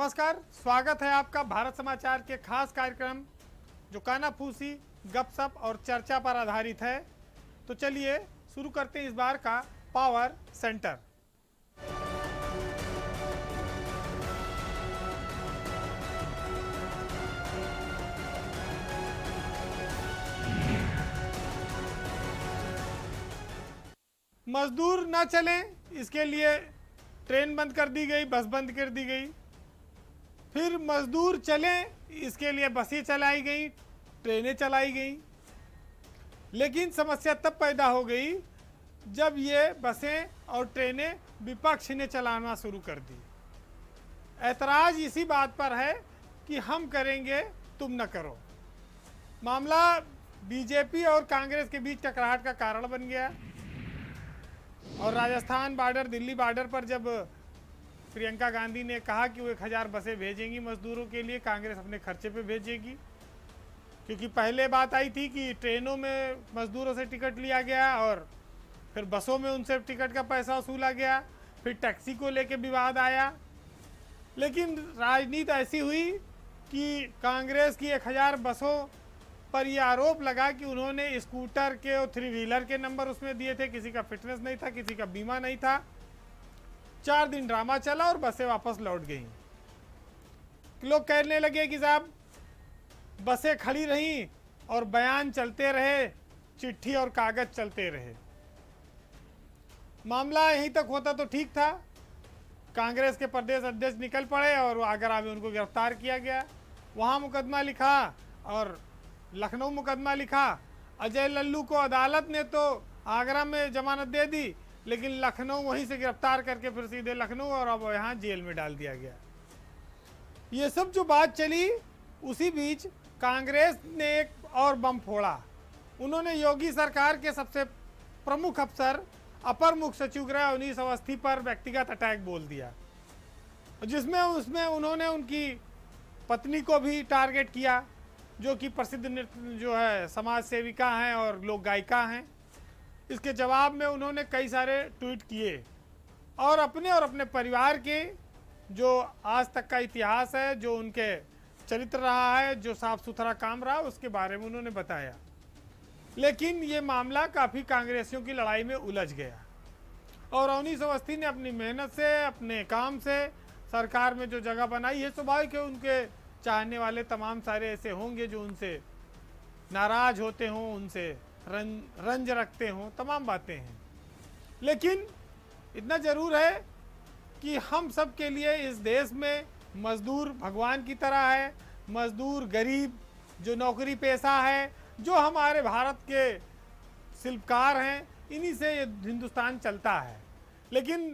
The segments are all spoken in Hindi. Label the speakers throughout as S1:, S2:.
S1: नमस्कार, स्वागत है आपका भारत समाचार के खास कार्यक्रम जो कानाफूसी, गपशप और चर्चा पर आधारित है। तो चलिए शुरू करते हैं इस बार का पावर सेंटर। मजदूर न चलें इसके लिए ट्रेन बंद कर दी गई, बस बंद कर दी गई। फिर मजदूर चलें इसके लिए बसें चलाई गई, ट्रेनें चलाई गई। लेकिन समस्या तब पैदा हो गई जब ये बसें और ट्रेनें विपक्ष ने चलाना शुरू कर दी। ऐतराज इसी बात पर है कि हम करेंगे तुम न करो। मामला बीजेपी और कांग्रेस के बीच टकराहट का कारण बन गया। और राजस्थान बॉर्डर, दिल्ली बॉर्डर पर जब प्रियंका गांधी ने कहा कि वो 1000 बसें भेजेंगी मजदूरों के लिए, कांग्रेस अपने खर्चे पे भेजेगी, क्योंकि पहले बात आई थी कि ट्रेनों में मजदूरों से टिकट लिया गया और फिर बसों में उनसे टिकट का पैसा वसूला गया, फिर टैक्सी को लेके विवाद आया। लेकिन राजनीति ऐसी हुई कि कांग्रेस की 1000 बसों पर यह आरोप लगा कि उन्होंने स्कूटर के और 3 व्हीलर के नंबर उसमें दिए थे, किसी का फिटनेस नहीं था, किसी का बीमा नहीं था। 4 दिन ड्रामा चला और बसें वापस लौट गईं। लोग कहने लगे कि साहब बसें खड़ी रहीं और बयान चलते रहे, चिट्ठी और कागज चलते रहे। मामला यहीं तक होता तो ठीक था। कांग्रेस के प्रदेश अध्यक्ष निकल पड़े और आगरा में उनको गिरफ्तार किया गया, वहां मुकदमा लिखा और लखनऊ मुकदमा लिखा। अजय लल्लू को अदालत ने तो आगरा में जमानत दे दी, लेकिन लखनऊ वहीं से गिरफ्तार करके फिर सीधे लखनऊ और अब यहाँ जेल में डाल दिया गया। ये सब जो बात चली, उसी बीच कांग्रेस ने एक और बम फोड़ा। उन्होंने योगी सरकार के सबसे प्रमुख अफसर अपर मुख्य सचिव गृह अवनीश अवस्थी पर व्यक्तिगत अटैक बोल दिया, जिसमें उन्होंने उनकी पत्नी को भी टारगेट किया, जो कि प्रसिद्ध नृत्य जो है समाज सेविका हैं और लोक गायिका हैं। इसके जवाब में उन्होंने कई सारे ट्वीट किए और अपने परिवार के जो आज तक का इतिहास है, जो उनके चरित्र रहा है, जो साफ सुथरा काम रहा, उसके बारे में उन्होंने बताया। लेकिन ये मामला काफ़ी कांग्रेसियों की लड़ाई में उलझ गया और अवनीश अवस्थी ने अपनी मेहनत से, अपने काम से सरकार में जो जगह बनाई है, स्वाभाविक है उनके चाहने वाले तमाम सारे ऐसे होंगे जो उनसे नाराज होते हों, उनसे रंज रखते हों, तमाम बातें हैं। लेकिन इतना जरूर है कि हम सब के लिए इस देश में मजदूर भगवान की तरह है। मजदूर, गरीब, जो नौकरी पेशा है, जो हमारे भारत के शिल्पकार हैं, इन्हीं से ये हिंदुस्तान चलता है। लेकिन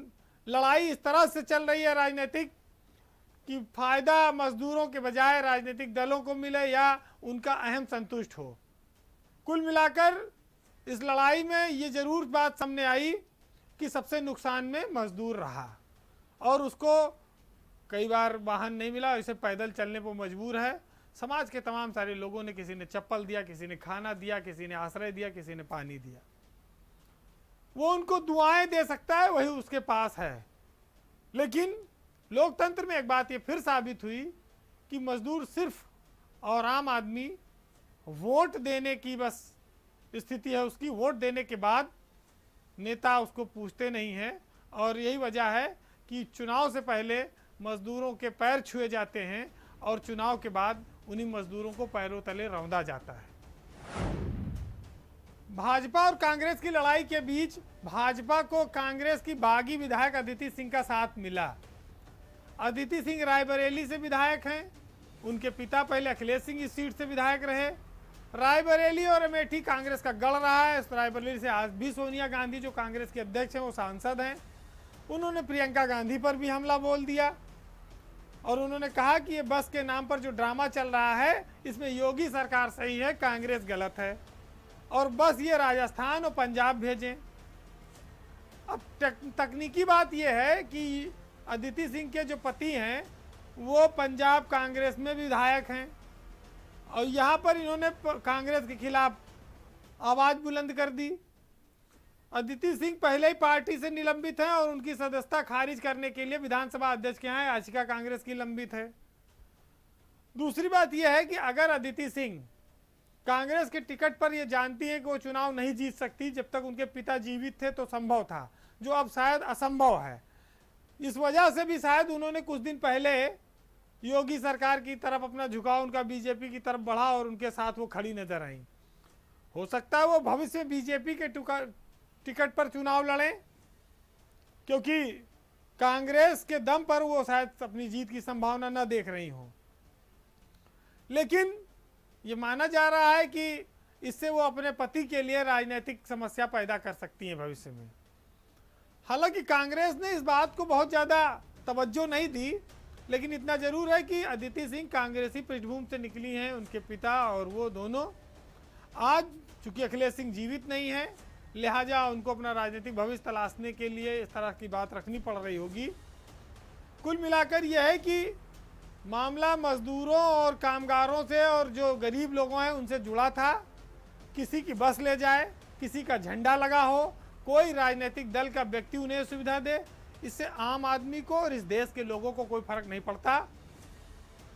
S1: लड़ाई इस तरह से चल रही है राजनीतिक कि फायदा मजदूरों के बजाय राजनीतिक दलों को मिले या उनका अहम संतुष्ट हो। कुल मिलाकर इस लड़ाई में ये जरूर बात सामने आई कि सबसे नुकसान में मजदूर रहा और उसको कई बार वाहन नहीं मिला, इसे पैदल चलने पर मजबूर है। समाज के तमाम सारे लोगों ने, किसी ने चप्पल दिया, किसी ने खाना दिया, किसी ने आश्रय दिया, किसी ने पानी दिया। वो उनको दुआएं दे सकता है, वही उसके पास है। लेकिन लोकतंत्र में एक बात ये फिर साबित हुई कि मजदूर सिर्फ और आम आदमी वोट देने की बस स्थिति है उसकी। वोट देने के बाद नेता उसको पूछते नहीं हैं और यही वजह है कि चुनाव से पहले मजदूरों के पैर छुए जाते हैं और चुनाव के बाद उन्हीं मजदूरों को पैरों तले रौंदा जाता है। भाजपा और कांग्रेस की लड़ाई के बीच भाजपा को कांग्रेस की बागी विधायक अदिति सिंह का साथ मिला। अदिति सिंह रायबरेली से विधायक हैं। उनके पिता पहले अखिलेश सिंह इस सीट से विधायक रहे। रायबरेली और अमेठी कांग्रेस का गढ़ रहा है। रायबरेली से आज भी सोनिया गांधी, जो कांग्रेस के अध्यक्ष हैं, वो सांसद हैं। उन्होंने प्रियंका गांधी पर भी हमला बोल दिया और उन्होंने कहा कि ये बस के नाम पर जो ड्रामा चल रहा है, इसमें योगी सरकार सही है, कांग्रेस गलत है और बस ये राजस्थान और पंजाब भेजें। अब तकनीकी बात यह है कि अदिति सिंह के जो पति हैं वो पंजाब कांग्रेस में विधायक हैं और यहाँ पर इन्होंने कांग्रेस के खिलाफ आवाज़ बुलंद कर दी। अदिति सिंह पहले ही पार्टी से निलंबित हैं और उनकी सदस्यता खारिज करने के लिए विधानसभा अध्यक्ष के यहाँ याचिका कांग्रेस की लंबित है। दूसरी बात यह है कि अगर अदिति सिंह कांग्रेस के टिकट पर यह जानती है कि वो चुनाव नहीं जीत सकती, जब तक उनके पिता जीवित थे तो संभव था, जो अब शायद असंभव है। इस वजह से भी शायद उन्होंने कुछ दिन पहले योगी सरकार की तरफ अपना झुकाव उनका बीजेपी की तरफ बढ़ा और उनके साथ वो खड़ी नजर आई। हो सकता है वो भविष्य में बीजेपी के टिकट पर चुनाव लड़ें, क्योंकि कांग्रेस के दम पर वो शायद अपनी जीत की संभावना न देख रही हो। लेकिन ये माना जा रहा है कि इससे वो अपने पति के लिए राजनीतिक समस्या पैदा कर सकती हैं भविष्य में। हालांकि कांग्रेस ने इस बात को बहुत ज़्यादा तवज्जो नहीं दी, लेकिन इतना जरूर है कि अदिति सिंह कांग्रेसी पृष्ठभूमि से निकली हैं। उनके पिता और वो दोनों आज, चूंकि अखिलेश सिंह जीवित नहीं है, लिहाजा उनको अपना राजनीतिक भविष्य तलाशने के लिए इस तरह की बात रखनी पड़ रही होगी। कुल मिलाकर यह है कि मामला मजदूरों और कामगारों से और जो गरीब लोगों हैं उनसे जुड़ा था। किसी की बस ले जाए, किसी का झंडा लगा हो, कोई राजनीतिक दल का व्यक्ति उन्हें सुविधा दे, इससे आम आदमी को और इस देश के लोगों को कोई फर्क नहीं पड़ता।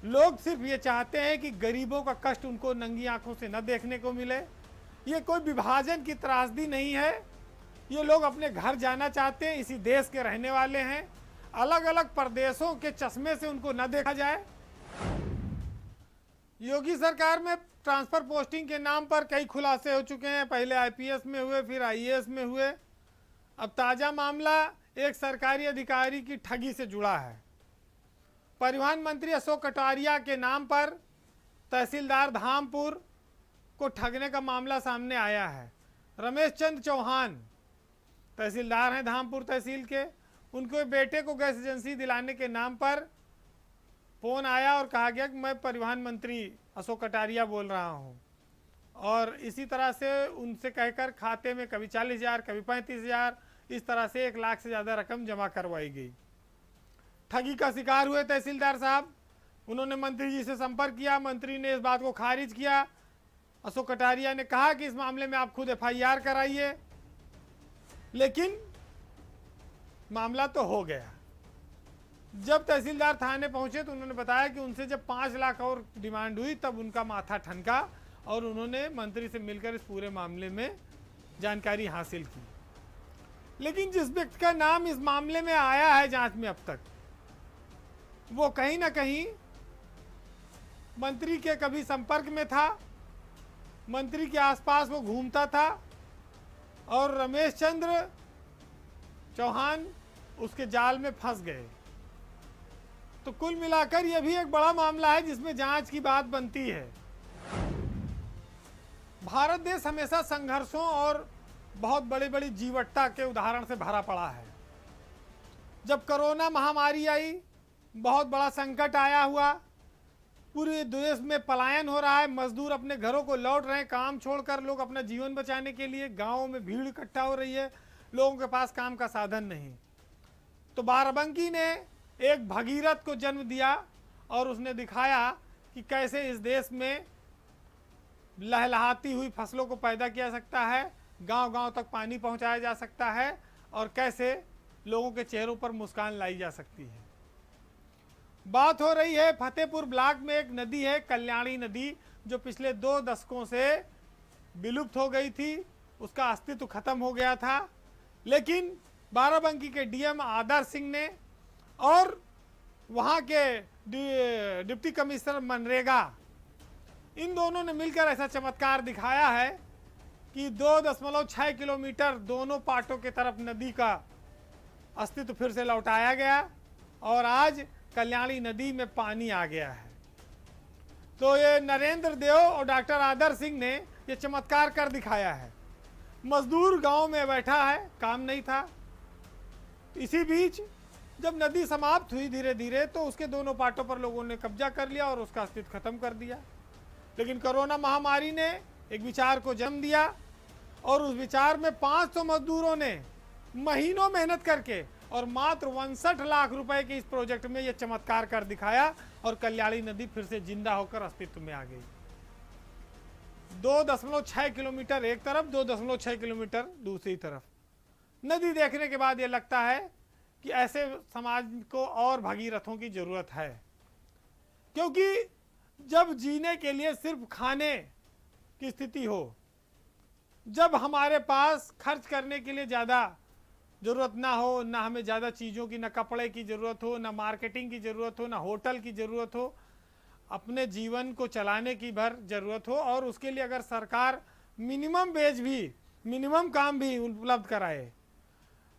S1: लोग सिर्फ ये चाहते हैं कि गरीबों का कष्ट उनको नंगी आंखों से न देखने को मिले। ये कोई विभाजन की त्रासदी नहीं है। ये लोग अपने घर जाना चाहते हैं, इसी देश के रहने वाले हैं। अलग अलग प्रदेशों के चश्मे से उनको न देखा जाए। योगी सरकार में ट्रांसफर पोस्टिंग के नाम पर कई खुलासे हो चुके हैं। पहले आईपीएस में हुए, फिर आईएएस में हुए। अब ताज़ा मामला एक सरकारी अधिकारी की ठगी से जुड़ा है। परिवहन मंत्री अशोक कटारिया के नाम पर तहसीलदार धामपुर को ठगने का मामला सामने आया है। रमेश चंद्र चौहान तहसीलदार हैं धामपुर तहसील के। उनके बेटे को गैस एजेंसी दिलाने के नाम पर फ़ोन आया और कहा गया कि मैं परिवहन मंत्री अशोक कटारिया बोल रहा हूं, और इसी तरह से उनसे कहकर खाते में कभी 40,000 कभी 35,000 इस तरह से 1 लाख से ज़्यादा रकम जमा करवाई गई। ठगी का शिकार हुए तहसीलदार साहब। उन्होंने मंत्री जी से संपर्क किया, मंत्री ने इस बात को खारिज किया। अशोक कटारिया ने कहा कि इस मामले में आप खुद एफआईआर कराइए, लेकिन मामला तो हो गया। जब तहसीलदार थाने पहुंचे तो उन्होंने बताया कि उनसे जब 5 लाख और डिमांड हुई तब उनका माथा ठनका और उन्होंने मंत्री से मिलकर इस पूरे मामले में जानकारी हासिल की। लेकिन जिस व्यक्ति का नाम इस मामले में आया है जांच में अब तक, वो कहीं ना कहीं मंत्री के कभी संपर्क में था, मंत्री के आसपास वो घूमता था, और रमेश चंद्र चौहान उसके जाल में फंस गए। तो कुल मिलाकर यह भी एक बड़ा मामला है जिसमें जांच की बात बनती है। भारत देश हमेशा संघर्षों और बहुत बड़ी बड़ी जीवटता के उदाहरण से भरा पड़ा है। जब कोरोना महामारी आई, बहुत बड़ा संकट आया हुआ, पूरे देश में पलायन हो रहा है, मजदूर अपने घरों को लौट रहे हैं, काम छोड़कर लोग अपना जीवन बचाने के लिए। गांवों में भीड़ इकट्ठा हो रही है, लोगों के पास काम का साधन नहीं। तो बाराबंकी ने एक भगीरथ को जन्म दिया और उसने दिखाया कि कैसे इस देश में लहलहाती हुई फसलों को पैदा किया सकता है, गांव-गांव तक पानी पहुंचाया जा सकता है, और कैसे लोगों के चेहरों पर मुस्कान लाई जा सकती है। बात हो रही है फतेहपुर ब्लॉक में एक नदी है, कल्याणी नदी, जो पिछले 2 दशकों से विलुप्त हो गई थी, उसका अस्तित्व खत्म हो गया था। लेकिन बाराबंकी के डीएम आदर्श सिंह ने और वहाँ के डिप्टी कमिश्नर मनरेगा, इन दोनों ने मिलकर ऐसा चमत्कार दिखाया है कि 2.6 किलोमीटर दोनों पाटों के तरफ नदी का अस्तित्व फिर से लौटाया गया और आज कल्याणी नदी में पानी आ गया है। तो ये नरेंद्र देव और डॉक्टर आदर्श सिंह ने ये चमत्कार कर दिखाया है। मजदूर गांव में बैठा है, काम नहीं था। इसी बीच जब नदी समाप्त हुई धीरे धीरे, तो उसके दोनों पाटों पर लोगों ने कब्जा कर लिया और उसका अस्तित्व खत्म कर दिया। लेकिन कोरोना महामारी ने एक विचार को जन्म दिया और उस विचार में 500 मजदूरों ने महीनों मेहनत करके और मात्र 59 लाख रुपए के इस प्रोजेक्ट में यह चमत्कार कर दिखाया और कल्याणी नदी फिर से जिंदा होकर अस्तित्व में आ गई। 2.6 किलोमीटर एक तरफ, 2.6 किलोमीटर दूसरी तरफ। नदी देखने के बाद ये लगता है कि ऐसे समाज को और भगीरथों की जरूरत है, क्योंकि जब जीने के लिए सिर्फ खाने की स्थिति हो, जब हमारे पास खर्च करने के लिए ज़्यादा ज़रूरत ना हो, ना हमें ज़्यादा चीज़ों की, ना कपड़े की ज़रूरत हो, ना मार्केटिंग की ज़रूरत हो, ना होटल की ज़रूरत हो, अपने जीवन को चलाने की भर ज़रूरत हो, और उसके लिए अगर सरकार मिनिमम वेज भी, मिनिमम काम भी उपलब्ध कराए,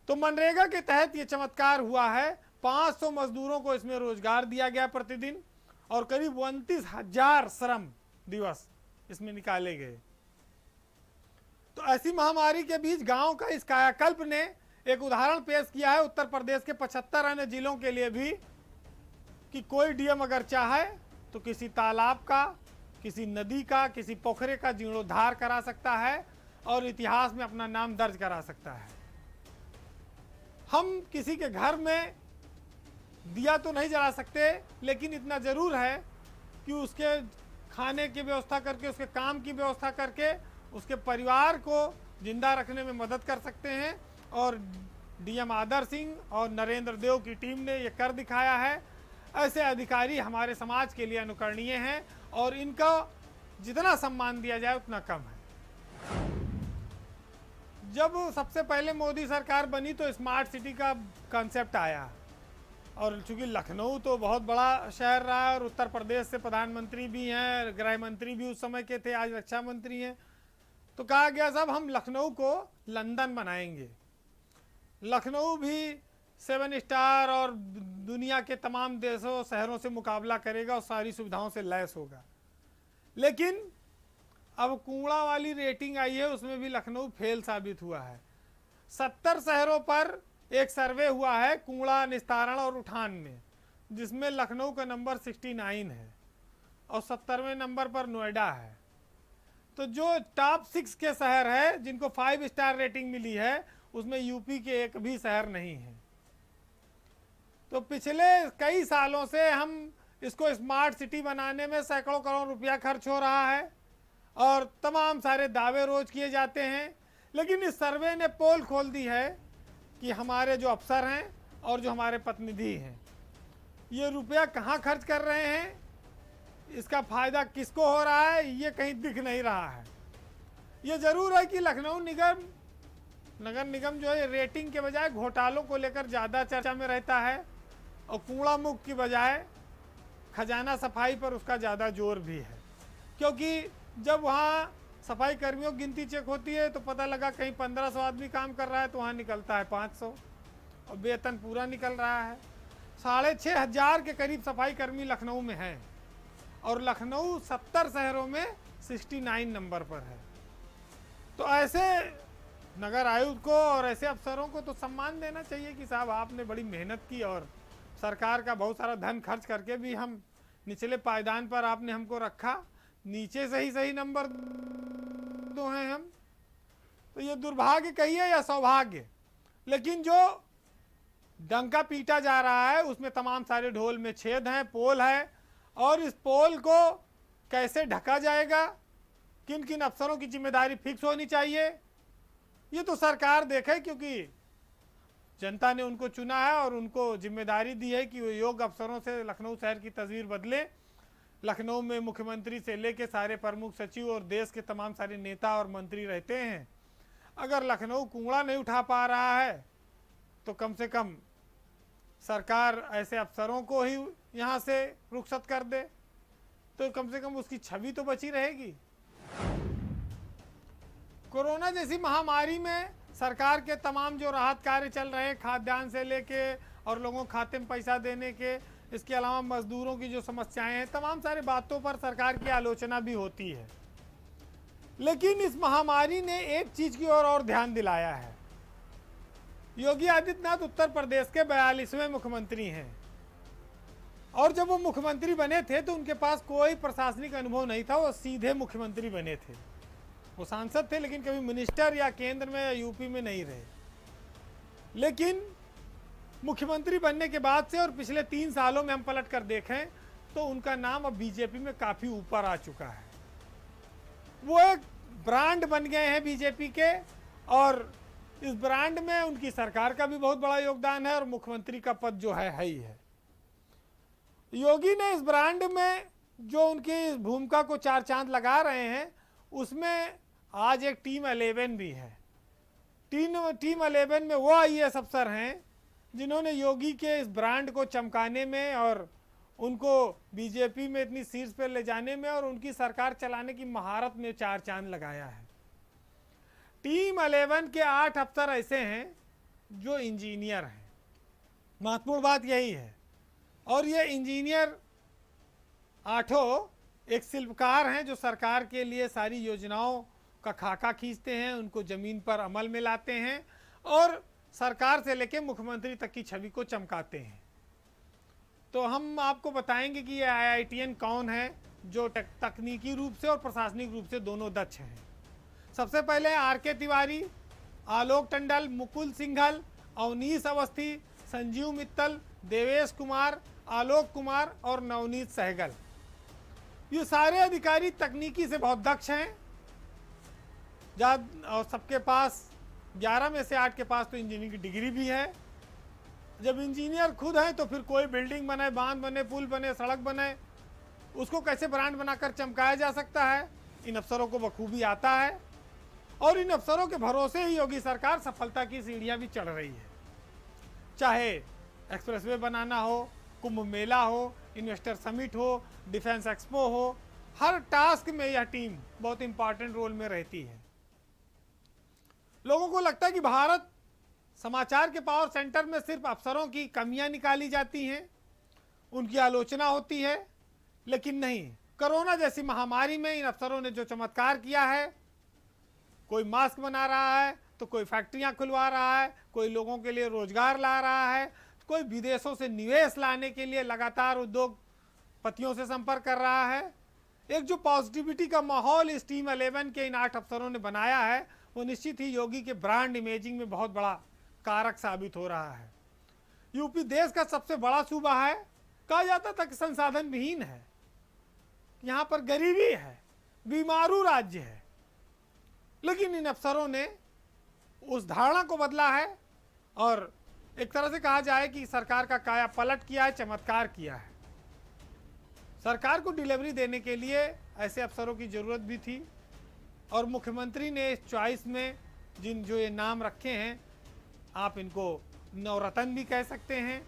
S1: तो मनरेगा के तहत ये चमत्कार हुआ है। 500 मजदूरों को इसमें रोजगार दिया गया प्रतिदिन, और करीब 29,000 श्रम दिवस इसमें निकाले गए। तो ऐसी महामारी के बीच गांव का इस कायाकल्प ने एक उदाहरण पेश किया है उत्तर प्रदेश के 75 अन्य जिलों के लिए भी, कि कोई डीएम अगर चाहे तो किसी तालाब का, किसी नदी का, किसी पोखरे का जीर्णोद्धार करा सकता है और इतिहास में अपना नाम दर्ज करा सकता है। हम किसी के घर में दिया तो नहीं जला सकते, लेकिन इतना ज़रूर है कि उसके खाने की व्यवस्था करके, उसके काम की व्यवस्था करके उसके परिवार को जिंदा रखने में मदद कर सकते हैं। और डीएम आदर्श सिंह और नरेंद्र देव की टीम ने ये कर दिखाया है। ऐसे अधिकारी हमारे समाज के लिए अनुकरणीय हैं, और इनका जितना सम्मान दिया जाए उतना कम है। जब सबसे पहले मोदी सरकार बनी तो स्मार्ट सिटी का कॉन्सेप्ट आया, और चूंकि लखनऊ तो बहुत बड़ा शहर रहा, और उत्तर प्रदेश से प्रधानमंत्री भी हैं, गृह मंत्री भी उस समय के थे, आज रक्षा मंत्री हैं, तो कहा गया साहब हम लखनऊ को लंदन बनाएंगे। लखनऊ भी 7 स्टार और दुनिया के तमाम देशों शहरों से मुकाबला करेगा और सारी सुविधाओं से लैस होगा। लेकिन अब कूड़ा वाली रेटिंग आई है, उसमें भी लखनऊ फेल साबित हुआ है। 70 शहरों पर एक सर्वे हुआ है कूड़ा निस्तारण और उठान में, जिसमें लखनऊ का नंबर 69 है और 70वें नंबर पर नोएडा है। तो जो टॉप 6 के शहर है जिनको 5 स्टार रेटिंग मिली है, उसमें यूपी के एक भी शहर नहीं है। तो पिछले कई सालों से हम इसको स्मार्ट सिटी बनाने में सैकड़ों करोड़ रुपया खर्च हो रहा है, और तमाम सारे दावे रोज किए जाते हैं। लेकिन इस सर्वे ने पोल खोल दी है कि हमारे जो अफसर हैं और जो हमारे प्रतिनिधि हैं, ये रुपया कहाँ खर्च कर रहे हैं, इसका फायदा किसको हो रहा है, ये कहीं दिख नहीं रहा है। ये जरूर है कि लखनऊ नगर निगम जो है रेटिंग के बजाय घोटालों को लेकर ज़्यादा चर्चा में रहता है, और कूड़ा मुक्त की बजाय खजाना सफाई पर उसका ज़्यादा जोर भी है। क्योंकि जब वहाँ सफाई कर्मियों की गिनती चेक होती है तो पता लगा कहीं 1500 आदमी काम कर रहा है, तो वहाँ निकलता है 500, और वेतन पूरा निकल रहा है। 6,500 के करीब सफाई कर्मी लखनऊ में हैं, और लखनऊ 70 शहरों में 69 नंबर पर है। तो ऐसे नगर आयुक्त को और ऐसे अफसरों को तो सम्मान देना चाहिए कि साहब आपने बड़ी मेहनत की, और सरकार का बहुत सारा धन खर्च करके भी हम निचले पायदान पर आपने हमको रखा, नीचे से ही सही नंबर दो हैं हम। तो ये दुर्भाग्य कहिए या सौभाग्य, लेकिन जो डंका पीटा जा रहा है उसमें तमाम सारे ढोल में छेद हैं, पोल है, और इस पोल को कैसे ढका जाएगा, किन किन अफसरों की जिम्मेदारी फिक्स होनी चाहिए, ये तो सरकार देखे, क्योंकि जनता ने उनको चुना है और उनको जिम्मेदारी दी है कि वो योग्य अफसरों से लखनऊ शहर की तस्वीर बदले। लखनऊ में मुख्यमंत्री से लेके सारे प्रमुख सचिव और देश के तमाम सारे नेता और मंत्री रहते हैं। अगर लखनऊ कूड़ा नहीं उठा पा रहा है तो कम से कम सरकार ऐसे अफसरों को ही यहाँ से रुखसत कर दे, तो कम से कम उसकी छवि तो बची रहेगी। कोरोना जैसी महामारी में सरकार के तमाम जो राहत कार्य चल रहे हैं, खाद्यान्न से लेके और लोगों को खाते में पैसा देने के, इसके अलावा मजदूरों की जो समस्याएं हैं, तमाम सारी बातों पर सरकार की आलोचना भी होती है। लेकिन इस महामारी ने एक चीज़ की ओर और ध्यान दिलाया है। योगी आदित्यनाथ उत्तर प्रदेश के 42वें मुख्यमंत्री हैं, और जब वो मुख्यमंत्री बने थे तो उनके पास कोई प्रशासनिक अनुभव नहीं था, वो सीधे मुख्यमंत्री बने थे। वो सांसद थे लेकिन कभी मिनिस्टर या केंद्र में या यूपी में नहीं रहे। लेकिन मुख्यमंत्री बनने के बाद से और पिछले 3 सालों में हम पलट कर देखें तो उनका नाम अब बीजेपी में काफ़ी ऊपर आ चुका है। वो एक ब्रांड बन गए हैं बीजेपी के, और इस ब्रांड में उनकी सरकार का भी बहुत बड़ा योगदान है और मुख्यमंत्री का पद जो है ही है। योगी ने इस ब्रांड में जो उनकी इस भूमिका को चार चांद लगा रहे हैं, उसमें आज एक टीम 11 भी है। टीम 11 में वो आईएएस अफसर हैं जिन्होंने योगी के इस ब्रांड को चमकाने में और उनको बीजेपी में इतनी सीट्स पर ले जाने में और उनकी सरकार चलाने की महारत में चार चांद लगाया है। टीम 11 के 8 अफसर ऐसे हैं जो इंजीनियर हैं। महत्वपूर्ण बात यही है। और ये इंजीनियर आठों एक शिल्पकार हैं जो सरकार के लिए सारी योजनाओं का खाका खींचते हैं, उनको ज़मीन पर अमल में लाते हैं और सरकार से लेकर मुख्यमंत्री तक की छवि को चमकाते हैं। तो हम आपको बताएंगे कि ये IITian कौन है जो तकनीकी रूप से और प्रशासनिक रूप से दोनों दक्ष हैं। सबसे पहले RK तिवारी, आलोक टंडल, मुकुल सिंघल, अवनीश अवस्थी, संजीव मित्तल, देवेश कुमार, आलोक कुमार और नवनीत सहगल। ये सारे अधिकारी तकनीकी से बहुत दक्ष हैं और सबके पास 11 में से 8 के पास तो इंजीनियरिंग की डिग्री भी है। जब इंजीनियर खुद हैं तो फिर कोई बिल्डिंग बने, बांध बने, पुल बने, सड़क बने, उसको कैसे ब्रांड बनाकर चमकाया जा सकता है, इन अफसरों को बखूबी आता है। और इन अफसरों के भरोसे ही योगी सरकार सफलता की सीढ़ियां भी चढ़ रही है। चाहे एक्सप्रेसवे बनाना हो, कुंभ मेला हो, इन्वेस्टर समिट हो, डिफेंस एक्सपो हो, हर टास्क में यह टीम बहुत इंपॉर्टेंट रोल में रहती है। लोगों को लगता है कि भारत समाचार के पावर सेंटर में सिर्फ अफसरों की कमियां निकाली जाती हैं, उनकी आलोचना होती है, लेकिन नहीं। कोरोना जैसी महामारी में इन अफसरों ने जो चमत्कार किया है, कोई मास्क बना रहा है तो कोई फैक्ट्रियां खुलवा रहा है, कोई लोगों के लिए रोजगार ला रहा है, कोई विदेशों से निवेश लाने के लिए लगातार उद्योगपतियों से संपर्क कर रहा है। एक जो पॉजिटिविटी का माहौल इस टीम 11 के इन 8 अफसरों ने बनाया है, वो निश्चित ही योगी के ब्रांड इमेजिंग में बहुत बड़ा कारक साबित हो रहा है। यूपी देश का सबसे बड़ा सूबा है, कहा जाता था कि संसाधन विहीन है, यहाँ पर गरीबी है, बीमारू राज्य है, लेकिन इन अफसरों ने उस धारणा को बदला है और एक तरह से कहा जाए कि सरकार का काया पलट किया है, चमत्कार किया है। सरकार को डिलीवरी देने के लिए ऐसे अफसरों की ज़रूरत भी थी और मुख्यमंत्री ने इस चॉइस में जो ये नाम रखे हैं, आप इनको नवरत्न भी कह सकते हैं,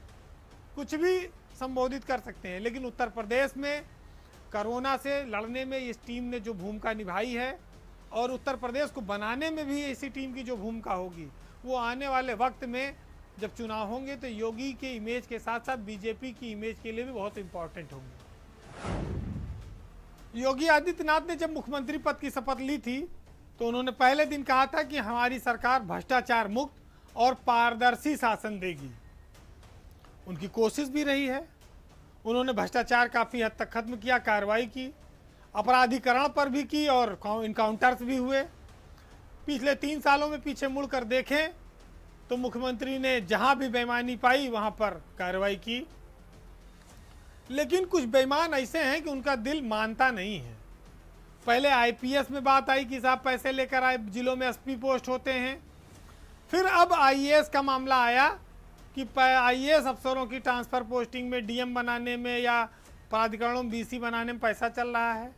S1: कुछ भी संबोधित कर सकते हैं, लेकिन उत्तर प्रदेश में कोरोना से लड़ने में इस टीम ने जो भूमिका निभाई है और उत्तर प्रदेश को बनाने में भी इसी टीम की जो भूमिका होगी, वो आने वाले वक्त में जब चुनाव होंगे तो योगी के इमेज के साथ साथ बीजेपी की इमेज के लिए भी बहुत इम्पोर्टेंट होंगे। योगी आदित्यनाथ ने जब मुख्यमंत्री पद की शपथ ली थी तो उन्होंने पहले दिन कहा था कि हमारी सरकार भ्रष्टाचार मुक्त और पारदर्शी शासन देगी। उनकी कोशिश भी रही है। उन्होंने भ्रष्टाचार काफ़ी हद तक खत्म किया, कार्रवाई की, अपराधीकरण पर भी की और इनकाउंटर्स भी हुए। पिछले 3 सालों में पीछे मुड़कर देखें तो मुख्यमंत्री ने जहां भी बेईमानी पाई वहां पर कार्रवाई की, लेकिन कुछ बेईमान ऐसे हैं कि उनका दिल मानता नहीं है। पहले IPS में बात आई कि साहब पैसे लेकर आए, जिलों में SP पोस्ट होते हैं। फिर अब IAS का मामला आया कि IAS अफसरों की ट्रांसफ़र पोस्टिंग में, DM बनाने में या प्राधिकरणों में BC बनाने में पैसा चल रहा है।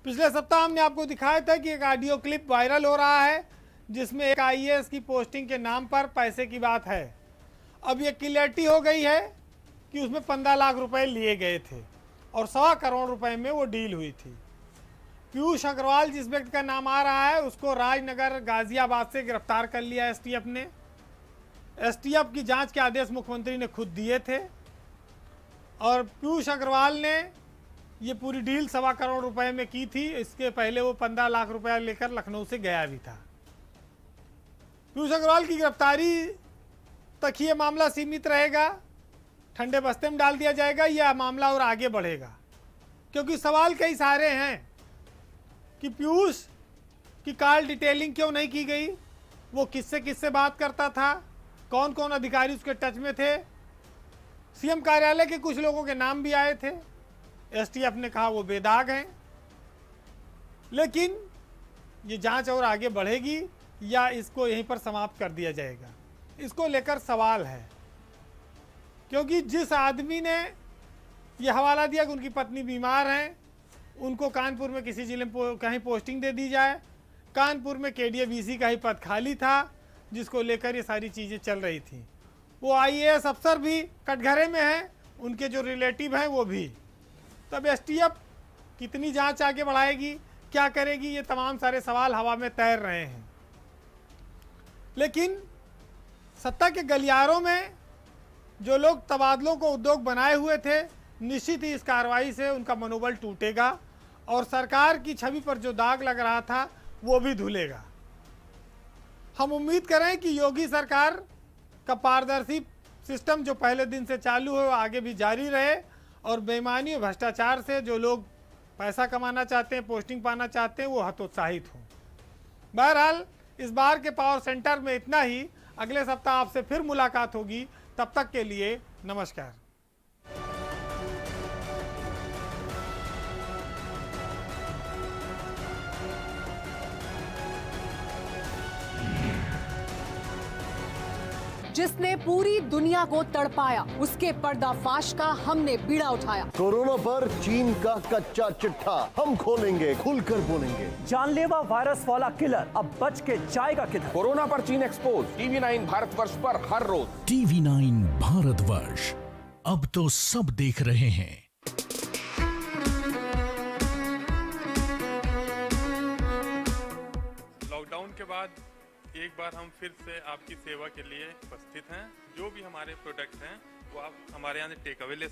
S1: पिछले सप्ताह हमने आपको दिखाया था कि एक ऑडियो क्लिप वायरल हो रहा है जिसमें एक IAS की पोस्टिंग के नाम पर पैसे की बात है। अब ये क्लियरिटी हो गई है कि उसमें 15 लाख रुपए लिए गए थे और 1.25 करोड़ रुपए में वो डील हुई थी। पीयूष अग्रवाल जिस व्यक्ति का नाम आ रहा है, उसको राजनगर गाजियाबाद से गिरफ्तार कर लिया STF ने। STF की जांच के आदेश मुख्यमंत्री ने खुद दिए थे और पीयूष अग्रवाल ने ये पूरी डील 1.25 करोड़ रुपए में की थी। इसके पहले वो 15 लाख रुपया लेकर लखनऊ से गया भी था। पीयूष अग्रवाल की गिरफ्तारी तक ही ये मामला सीमित रहेगा, ठंडे बस्ते में डाल दिया जाएगा, यह मामला और आगे बढ़ेगा? क्योंकि सवाल कई सारे हैं कि पीयूष की कॉल डिटेलिंग क्यों नहीं की गई, वो किससे किससे बात करता था, कौन कौन अधिकारी उसके टच में थे। CM कार्यालय के कुछ लोगों के नाम भी आए थे, STF ने कहा वो बेदाग हैं। लेकिन ये जांच और आगे बढ़ेगी या इसको यहीं पर समाप्त कर दिया जाएगा, इसको लेकर सवाल है। क्योंकि जिस आदमी ने यह हवाला दिया कि उनकी पत्नी बीमार हैं, उनको कानपुर में किसी जिले में कहीं पोस्टिंग दे दी जाए, कानपुर में KDA-BC का ही पद खाली था जिसको लेकर ये सारी चीज़ें चल रही थी। वो IAS अफसर भी कटघरे में हैं, उनके जो रिलेटिव हैं वो भी। तब STF कितनी जांच आगे बढ़ाएगी, क्या करेगी, ये तमाम सारे सवाल हवा में तैर रहे हैं। लेकिन सत्ता के गलियारों में जो लोग तबादलों को उद्योग बनाए हुए थे, निश्चित ही इस कार्रवाई से उनका मनोबल टूटेगा और सरकार की छवि पर जो दाग लग रहा था वो भी धुलेगा। हम उम्मीद करें कि योगी सरकार का पारदर्शी सिस्टम जो पहले दिन से चालू है वो आगे भी जारी रहे और बेईमानी और भ्रष्टाचार से जो लोग पैसा कमाना चाहते हैं, पोस्टिंग पाना चाहते हैं, वो हतोत्साहित हों। बहरहाल इस बार के पावर सेंटर में इतना ही। अगले सप्ताह आपसे फिर मुलाकात होगी, तब तक के लिए नमस्कार।
S2: जिसने पूरी दुनिया को तड़पाया, उसके पर्दाफाश का हमने बीड़ा उठाया।
S3: कोरोना पर चीन का कच्चा चिट्ठा हम खोलेंगे, खुलकर बोलेंगे।
S4: जानलेवा वायरस वाला किलर अब बच के जाएगा किधर?
S5: कोरोना पर चीन एक्सपोज, TV9 भारतवर्ष पर हर रोज।
S6: TV9 भारतवर्ष, अब तो सब देख रहे हैं।
S7: लॉकडाउन के बाद एक बार हम फिर से आपकी सेवा के लिए उपस्थित हैं। जो भी हमारे प्रोडक्ट हैं वो आप हमारे यहाँ से टेक अवे ले